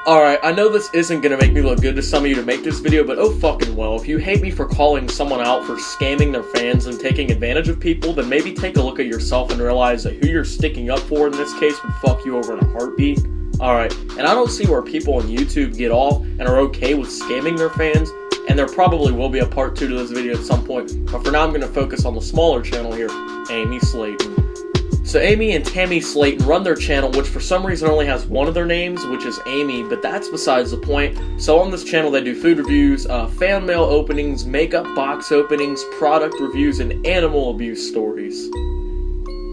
Alright, I know this isn't gonna make me look good to some of you to make this video, but oh fucking well, if you hate me for calling someone out for scamming their fans and taking advantage of people, then maybe take a look at yourself and realize that who you're sticking up for in this case would fuck you over in a heartbeat. Alright, and I don't see where people on YouTube get off and are okay with scamming their fans, and there probably will be a part 2 to this video at some point, but for now I'm gonna focus on the smaller channel here, Amy Slaton. So Amy and Tammy Slaton run their channel, which for some reason only has one of their names, which is Amy, but that's besides the point. So on this channel they do food reviews, fan mail openings, makeup box openings, product reviews, and animal abuse stories.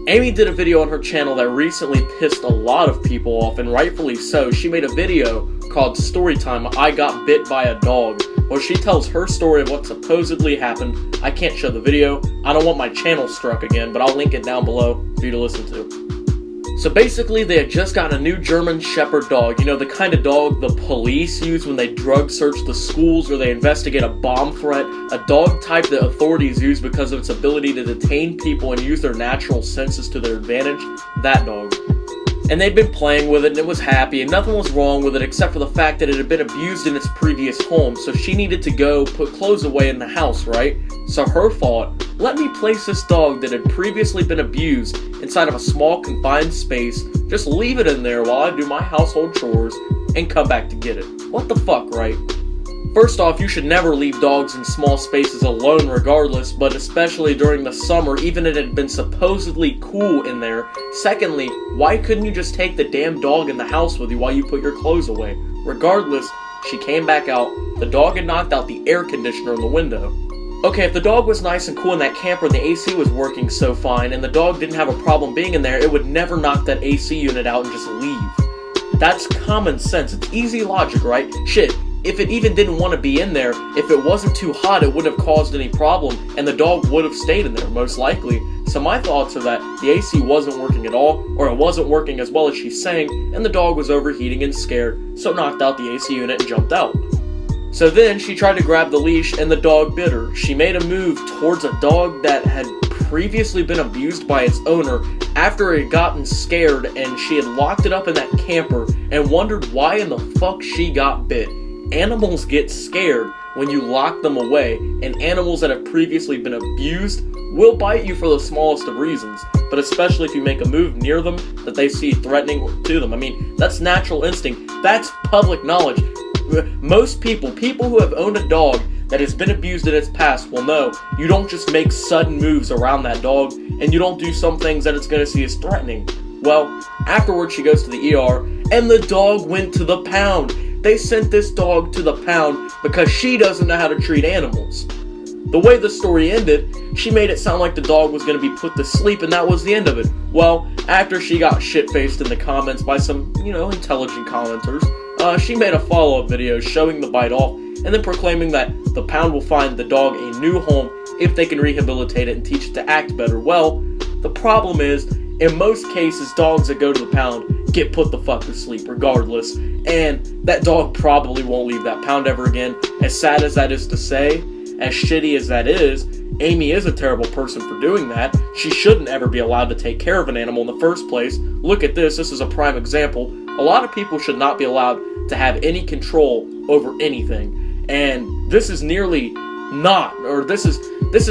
Amy did a video on her channel that recently pissed a lot of people off, and rightfully so. She made a video called Storytime, I Got Bit by a Dog, where she tells her story of what supposedly happened. I can't show the video, I don't want my channel struck again, but I'll link it down below for you to listen to. So basically, they had just gotten a new German Shepherd dog, you know, the kind of dog the police use when they drug search the schools or they investigate a bomb threat, a dog type that authorities use because of its ability to detain people and use their natural senses to their advantage, that dog. And they'd been playing with it and it was happy and nothing was wrong with it except for the fact that it had been abused in its previous home, so she needed to go put clothes away in the house, right? So her thought, let me place this dog that had previously been abused inside of a small confined space, just leave it in there while I do my household chores and come back to get it. What the fuck, right? First off, you should never leave dogs in small spaces alone regardless, but especially during the summer, even if it had been supposedly cool in there. Secondly, why couldn't you just take the damn dog in the house with you while you put your clothes away? Regardless, she came back out, the dog had knocked out the air conditioner in the window. Okay, if the dog was nice and cool in that camper and the AC was working so fine, and the dog didn't have a problem being in there, it would never knock that AC unit out and just leave. That's common sense, it's easy logic, right? Shit. If it even didn't want to be in there, if it wasn't too hot, it wouldn't have caused any problem, and the dog would have stayed in there, most likely. So my thoughts are that the AC wasn't working at all, or it wasn't working as well as she's saying, and the dog was overheating and scared, so it knocked out the AC unit and jumped out. So then, she tried to grab the leash, and the dog bit her. She made a move towards a dog that had previously been abused by its owner after it had gotten scared, and she had locked it up in that camper, and wondered why in the fuck she got bit. Animals get scared when you lock them away, and animals that have previously been abused will bite you for the smallest of reasons, but especially if you make a move near them that they see threatening to them. I mean, that's natural instinct. That's public knowledge. Most people who have owned a dog that has been abused in its past will know you don't just make sudden moves around that dog, and you don't do some things that it's going to see as threatening. Well, afterwards she goes to the ER, and the dog went to the pound. They sent this dog to the pound because she doesn't know how to treat animals. The way the story ended, she made it sound like the dog was going to be put to sleep and that was the end of it. Well, after she got shit-faced in the comments by some, intelligent commenters, she made a follow-up video showing the bite off and then proclaiming that the pound will find the dog a new home if they can rehabilitate it and teach it to act better. Well, the problem is, in most cases, dogs that go to the pound get put the fuck to sleep regardless, and that dog probably won't leave that pound ever again. As sad as that is to say, as shitty as that is, Amy is a terrible person for doing that. She shouldn't ever be allowed to take care of an animal in the first place. Look at this is a prime example. A lot of people should not be allowed to have any control over anything, and this is nearly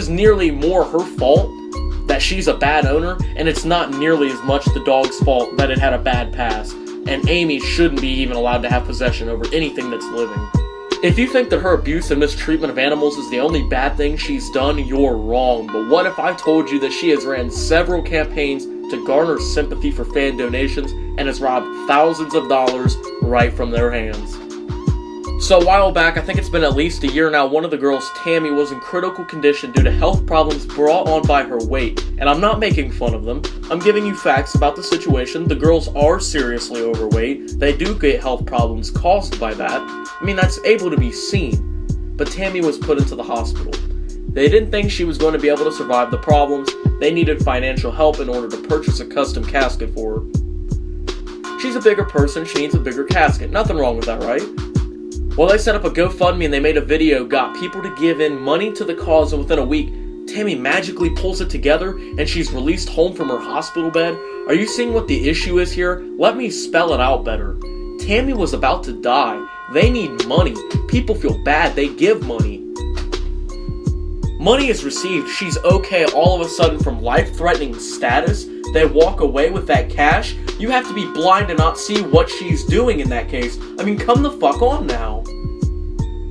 nearly more her fault that she's a bad owner, and it's not nearly as much the dog's fault that it had a bad past, and Amy shouldn't be even allowed to have possession over anything that's living. If you think that her abuse and mistreatment of animals is the only bad thing she's done, you're wrong. But what if I told you that she has ran several campaigns to garner sympathy for fan donations and has robbed thousands of dollars right from their hands? So a while back, I think it's been at least a year now, one of the girls, Tammy, was in critical condition due to health problems brought on by her weight. And I'm not making fun of them, I'm giving you facts about the situation. The girls are seriously overweight, they do get health problems caused by that. I mean, that's able to be seen. But Tammy was put into the hospital. They didn't think she was going to be able to survive the problems. They needed financial help in order to purchase a custom casket for her. She's a bigger person, she needs a bigger casket. Nothing wrong with that, right? Well, they set up a GoFundMe and they made a video, got people to give in money to the cause, and within a week, Tammy magically pulls it together and she's released home from her hospital bed. Are you seeing what the issue is here? Let me spell it out better. Tammy was about to die. They need money. People feel bad. They give money. Money is received. She's okay all of a sudden from life-threatening status. They walk away with that cash. You have to be blind to not see what she's doing in that case. I mean, come the fuck on now.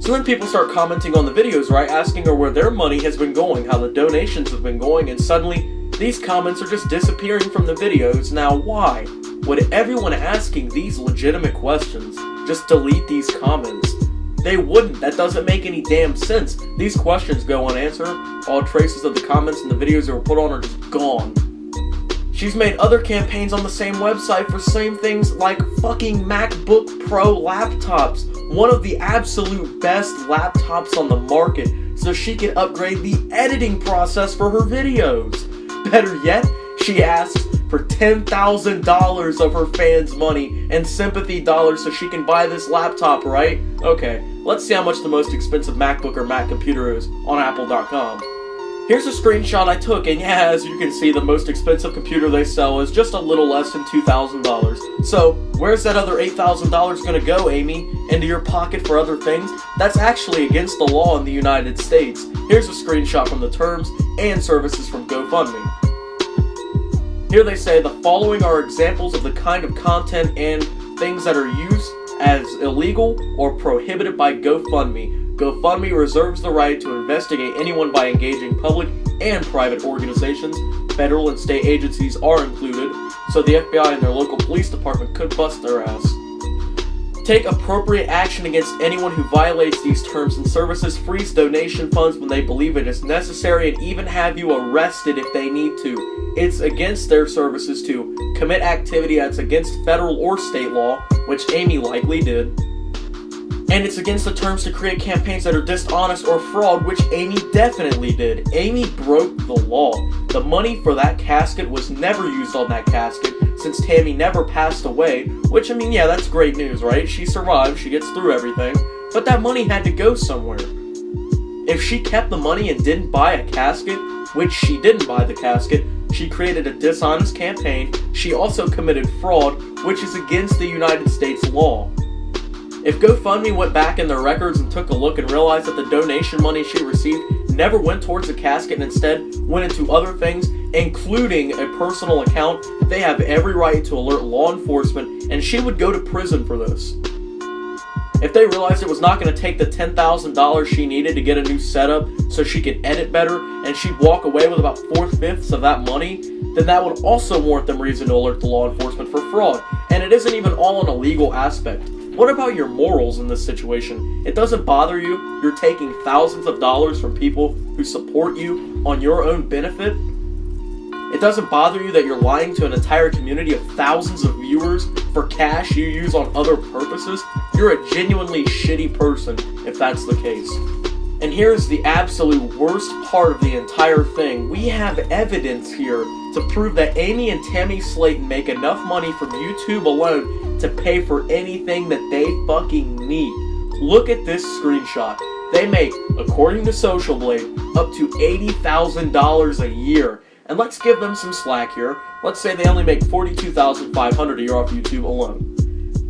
So then people start commenting on the videos, right? Asking her where their money has been going, how the donations have been going, and suddenly these comments are just disappearing from the videos. Now, why would everyone asking these legitimate questions just delete these comments? They wouldn't. That doesn't make any damn sense. These questions go unanswered. All traces of the comments and the videos that were put on are just gone. She's made other campaigns on the same website for same things like fucking MacBook Pro laptops. One of the absolute best laptops on the market, so she can upgrade the editing process for her videos. Better yet, she asks for $10,000 of her fans' money and sympathy dollars so she can buy this laptop, right? Okay, let's see how much the most expensive MacBook or Mac computer is on Apple.com. Here's a screenshot I took, and yeah, as you can see, the most expensive computer they sell is just a little less than $2,000. So, where's that other $8,000 gonna go, Amy? Into your pocket for other things? That's actually against the law in the United States. Here's a screenshot from the Terms and Services from GoFundMe. Here they say the following are examples of the kind of content and things that are used as illegal or prohibited by GoFundMe. GoFundMe reserves the right to investigate anyone by engaging public and private organizations. Federal and state agencies are included, so the FBI and their local police department could bust their ass. Take appropriate action against anyone who violates these terms and services, freeze donation funds when they believe it is necessary, and even have you arrested if they need to. It's against their services to commit activity that's against federal or state law, which Amy likely did. And it's against the terms to create campaigns that are dishonest or fraud, which Amy definitely did. Amy broke the law. The money for that casket was never used on that casket, since Tammy never passed away, which, I mean, yeah, that's great news, right? She survived, she gets through everything, but that money had to go somewhere. If she kept the money and didn't buy a casket, which she didn't buy the casket, she created a dishonest campaign. She also committed fraud, which is against the United States law. If GoFundMe went back in their records and took a look and realized that the donation money she received never went towards the casket and instead went into other things, including a personal account, they have every right to alert law enforcement, and she would go to prison for this. If they realized it was not going to take the $10,000 she needed to get a new setup so she could edit better, and she'd walk away with about 4/5 of that money, then that would also warrant them reason to alert the law enforcement for fraud. And it isn't even all an illegal aspect. What about your morals in this situation? It doesn't bother you? You're taking thousands of dollars from people who support you on your own benefit? It doesn't bother you that you're lying to an entire community of thousands of viewers for cash you use on other purposes? You're a genuinely shitty person if that's the case. And here's the absolute worst part of the entire thing. We have evidence here to prove that Amy and Tammy Slaton make enough money from YouTube alone to pay for anything that they fucking need. Look at this screenshot. They make, according to Social Blade, up to $80,000 a year. And let's give them some slack here. Let's say they only make $42,500 a year off YouTube alone.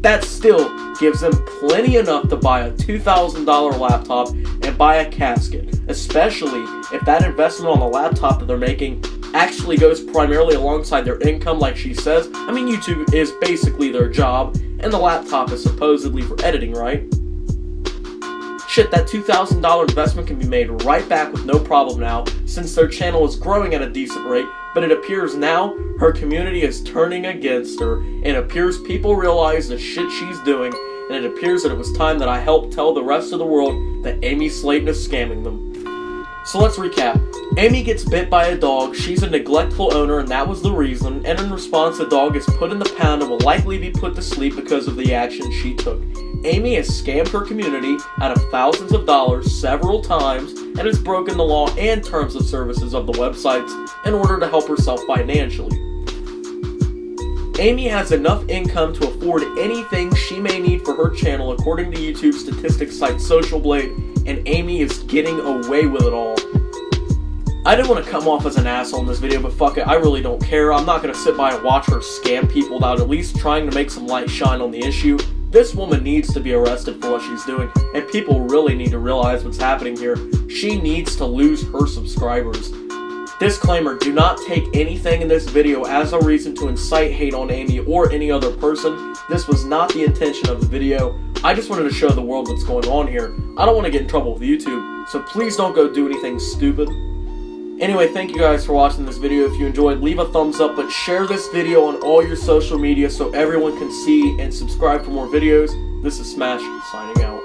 That still gives them plenty enough to buy a $2,000 laptop and buy a casket, especially if that investment on the laptop that they're making actually goes primarily alongside their income, like she says. I mean, YouTube is basically their job, and the laptop is supposedly for editing, right? Shit, that $2,000 investment can be made right back with no problem now, since their channel is growing at a decent rate, but it appears now her community is turning against her, and it appears people realize the shit she's doing, and it appears that it was time that I helped tell the rest of the world that Amy Slaton is scamming them. So let's recap. Amy gets bit by a dog, she's a neglectful owner and that was the reason, and in response the dog is put in the pound and will likely be put to sleep because of the action she took. Amy has scammed her community out of thousands of dollars several times and has broken the law and terms of services of the websites in order to help herself financially. Amy has enough income to afford anything she may need for her channel according to YouTube statistics site Social Blade, and Amy is getting away with it all. I didn't want to come off as an asshole in this video, but fuck it, I really don't care. I'm not going to sit by and watch her scam people without at least trying to make some light shine on the issue. This woman needs to be arrested for what she's doing, and people really need to realize what's happening here. She needs to lose her subscribers. Disclaimer, do not take anything in this video as a reason to incite hate on Amy or any other person. This was not the intention of the video. I just wanted to show the world what's going on here. I don't want to get in trouble with YouTube, so please don't go do anything stupid. Anyway, thank you guys for watching this video. If you enjoyed, leave a thumbs up, but share this video on all your social media so everyone can see and subscribe for more videos. This is Smash, signing out.